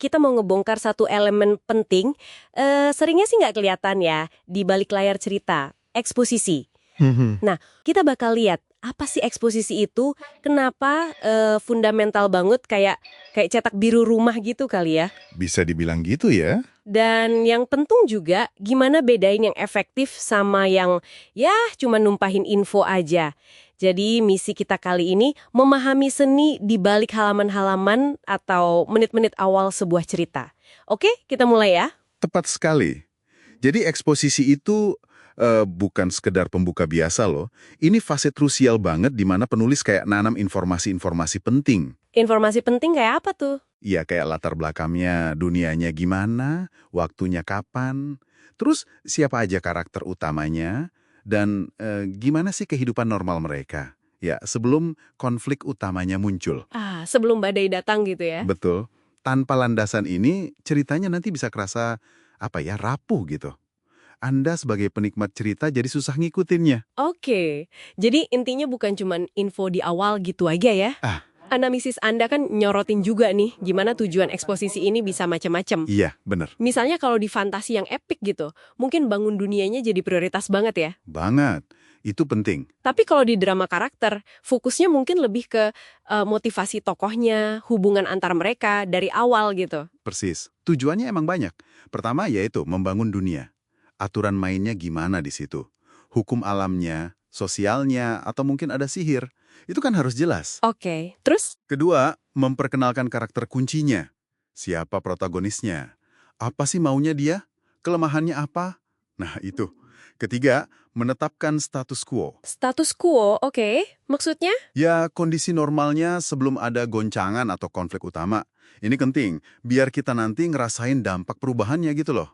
kita mau ngebongkar satu elemen penting, seringnya sih nggak kelihatan ya di balik layar cerita, eksposisi. Nah, kita bakal lihat apa sih eksposisi itu, kenapa fundamental banget kayak cetak biru rumah gitu kali ya. Bisa dibilang gitu ya. Dan yang penting juga gimana bedain yang efektif sama yang ya cuma numpahin info aja. Jadi misi kita kali ini memahami seni di balik halaman-halaman atau menit-menit awal sebuah cerita. Oke, kita mulai ya. Tepat sekali. Jadi eksposisi itu bukan sekedar pembuka biasa loh. Ini fase krusial banget di mana penulis kayak nanam informasi-informasi penting. Informasi penting kayak apa tuh? Ya kayak latar belakangnya, dunianya gimana, waktunya kapan, terus siapa aja karakter utamanya, dan gimana sih kehidupan normal mereka. Ya, sebelum konflik utamanya muncul. Sebelum badai datang gitu ya. Betul. Tanpa landasan ini, ceritanya nanti bisa kerasa, rapuh gitu. Anda sebagai penikmat cerita jadi susah ngikutinnya. Oke, jadi intinya bukan cuma info di awal gitu aja ya. Analisis Anda kan nyorotin juga nih, gimana tujuan eksposisi ini bisa macam-macam. Iya, bener. Misalnya kalau di fantasi yang epik gitu, mungkin bangun dunianya jadi prioritas banget ya. Banget. Itu penting. Tapi kalau di drama karakter, fokusnya mungkin lebih ke motivasi tokohnya, hubungan antar mereka dari awal gitu. Persis. Tujuannya emang banyak. Pertama yaitu membangun dunia. Aturan mainnya gimana di situ. Hukum alamnya, sosialnya, atau mungkin ada sihir. Itu kan harus jelas. Oke, terus? Kedua, memperkenalkan karakter kuncinya. Siapa protagonisnya? Apa sih maunya dia? Kelemahannya apa? Nah, itu. Ketiga, menetapkan status quo. Status quo, oke. Maksudnya? Ya, kondisi normalnya sebelum ada goncangan atau konflik utama. Ini penting, biar kita nanti ngerasain dampak perubahannya gitu loh.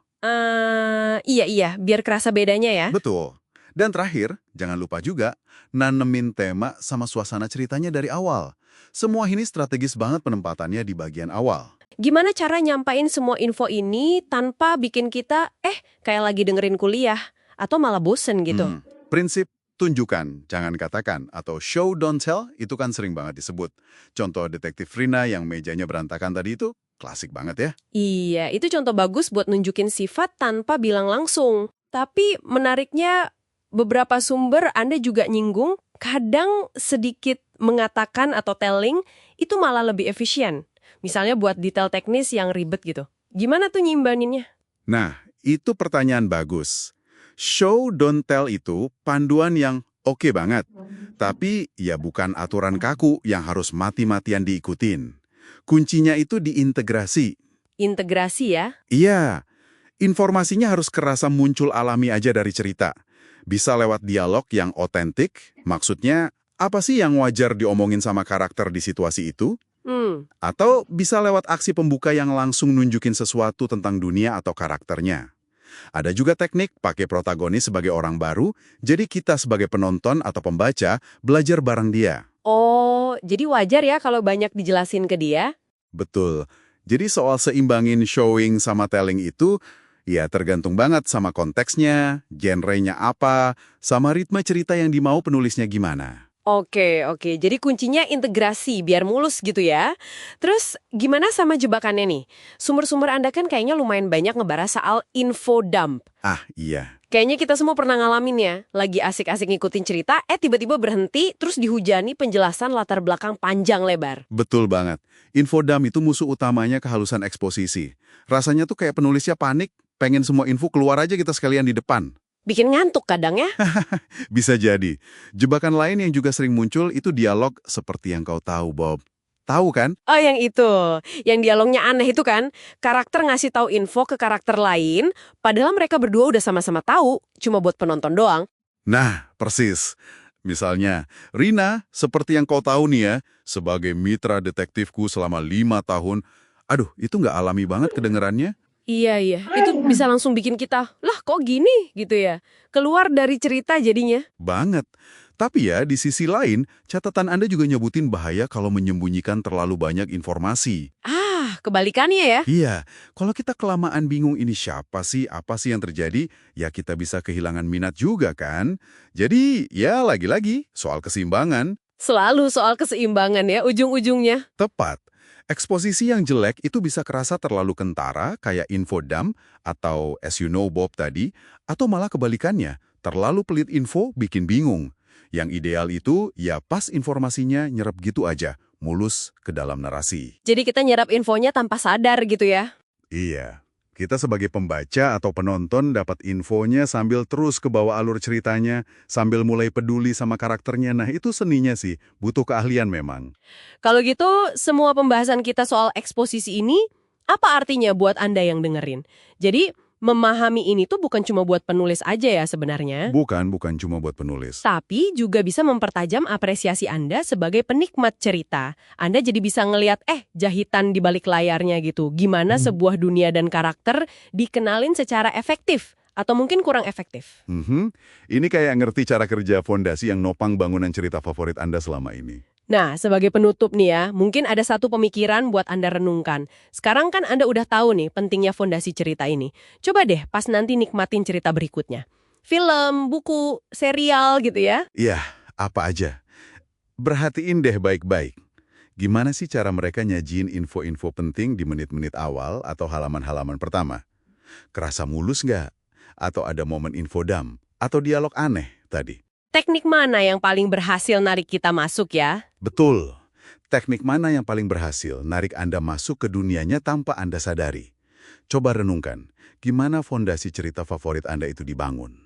Iya, biar kerasa bedanya ya. Betul. Dan terakhir, jangan lupa juga nanemin tema sama suasana ceritanya dari awal. Semua ini strategis banget penempatannya di bagian awal. Gimana cara nyampain semua info ini tanpa bikin kita, kayak lagi dengerin kuliah, atau malah bosen gitu? Prinsip tunjukkan, jangan katakan, atau show don't tell itu kan sering banget disebut. Contoh detektif Rina yang mejanya berantakan tadi itu klasik banget ya. Iya, itu contoh bagus buat nunjukin sifat tanpa bilang langsung. Tapi menariknya, beberapa sumber Anda juga nyinggung, kadang sedikit mengatakan atau telling, itu malah lebih efisien. Misalnya buat detail teknis yang ribet gitu. Gimana tuh nyimbaninnya? Nah, itu pertanyaan bagus. Show don't tell itu panduan yang oke banget. Tapi ya bukan aturan kaku yang harus mati-matian diikutin. Kuncinya itu diintegrasi. Integrasi ya? Iya, informasinya harus kerasa muncul alami aja dari cerita. Bisa lewat dialog yang otentik, maksudnya apa sih yang wajar diomongin sama karakter di situasi itu? Atau bisa lewat aksi pembuka yang langsung nunjukin sesuatu tentang dunia atau karakternya. Ada juga teknik pakai protagonis sebagai orang baru, jadi kita sebagai penonton atau pembaca belajar bareng dia. Oh, jadi wajar ya kalau banyak dijelasin ke dia? Betul. Jadi soal seimbangin showing sama telling itu, ya tergantung banget sama konteksnya, genrenya apa, sama ritme cerita yang dimau penulisnya gimana. Oke. Jadi kuncinya integrasi, biar mulus gitu ya. Terus gimana sama jebakannya nih? Sumber-sumber Anda kan kayaknya lumayan banyak ngebahas soal info dump. Iya. Kayaknya kita semua pernah ngalamin ya. Lagi asik-asik ngikutin cerita, tiba-tiba berhenti, terus dihujani penjelasan latar belakang panjang lebar. Betul banget. Infodump itu musuh utamanya kehalusan eksposisi. Rasanya tuh kayak penulisnya panik, pengen semua info keluar aja kita sekalian di depan. Bikin ngantuk kadang ya. Bisa jadi. Jebakan lain yang juga sering muncul itu dialog seperti yang kau tahu, Bob. Tahu kan? Oh, yang itu. Yang dialognya aneh itu kan. Karakter ngasih tahu info ke karakter lain, padahal mereka berdua udah sama-sama tahu, cuma buat penonton doang. Nah, persis. Misalnya, Rina, seperti yang kau tahu nih ya, sebagai mitra detektifku selama 5 tahun. Aduh, itu nggak alami banget kedengerannya. Iya. Itu bisa langsung bikin kita, lah kok gini gitu ya. Keluar dari cerita jadinya. Banget. Tapi ya, di sisi lain, catatan Anda juga nyebutin bahaya kalau menyembunyikan terlalu banyak informasi. Kebalikannya ya. Iya, kalau kita kelamaan bingung ini siapa sih, apa sih yang terjadi, ya kita bisa kehilangan minat juga kan? Jadi, ya lagi-lagi, soal keseimbangan. Selalu soal keseimbangan ya ujung-ujungnya. Tepat. Eksposisi yang jelek itu bisa kerasa terlalu kentara, kayak infodump atau as you know Bob tadi, atau malah kebalikannya, terlalu pelit info bikin bingung. Yang ideal itu ya pas informasinya nyerap gitu aja, mulus ke dalam narasi. Jadi kita nyerap infonya tanpa sadar gitu ya. Iya, kita sebagai pembaca atau penonton dapat infonya sambil terus ke bawah alur ceritanya, sambil mulai peduli sama karakternya. Nah, itu seninya sih, butuh keahlian memang. Kalau gitu, semua pembahasan kita soal eksposisi ini, apa artinya buat Anda yang dengerin? Jadi, memahami ini tuh bukan cuma buat penulis aja ya sebenarnya. Bukan cuma buat penulis. Tapi juga bisa mempertajam apresiasi Anda sebagai penikmat cerita. Anda jadi bisa ngelihat, jahitan di balik layarnya gitu. Gimana sebuah dunia dan karakter dikenalin secara efektif. Atau mungkin kurang efektif. Ini kayak ngerti cara kerja fondasi yang nopang bangunan cerita favorit Anda selama ini. Nah, sebagai penutup nih ya, mungkin ada satu pemikiran buat Anda renungkan. Sekarang kan Anda udah tahu nih pentingnya fondasi cerita ini. Coba deh pas nanti nikmatin cerita berikutnya. Film, buku, serial gitu ya. Iya, apa aja. Perhatiin deh baik-baik. Gimana sih cara mereka nyajiin info-info penting di menit-menit awal atau halaman-halaman pertama? Kerasa mulus nggak? Atau ada momen infodump? Atau dialog aneh tadi? Teknik mana yang paling berhasil narik kita masuk ya? Betul. Teknik mana yang paling berhasil narik Anda masuk ke dunianya tanpa Anda sadari? Coba renungkan, gimana fondasi cerita favorit Anda itu dibangun?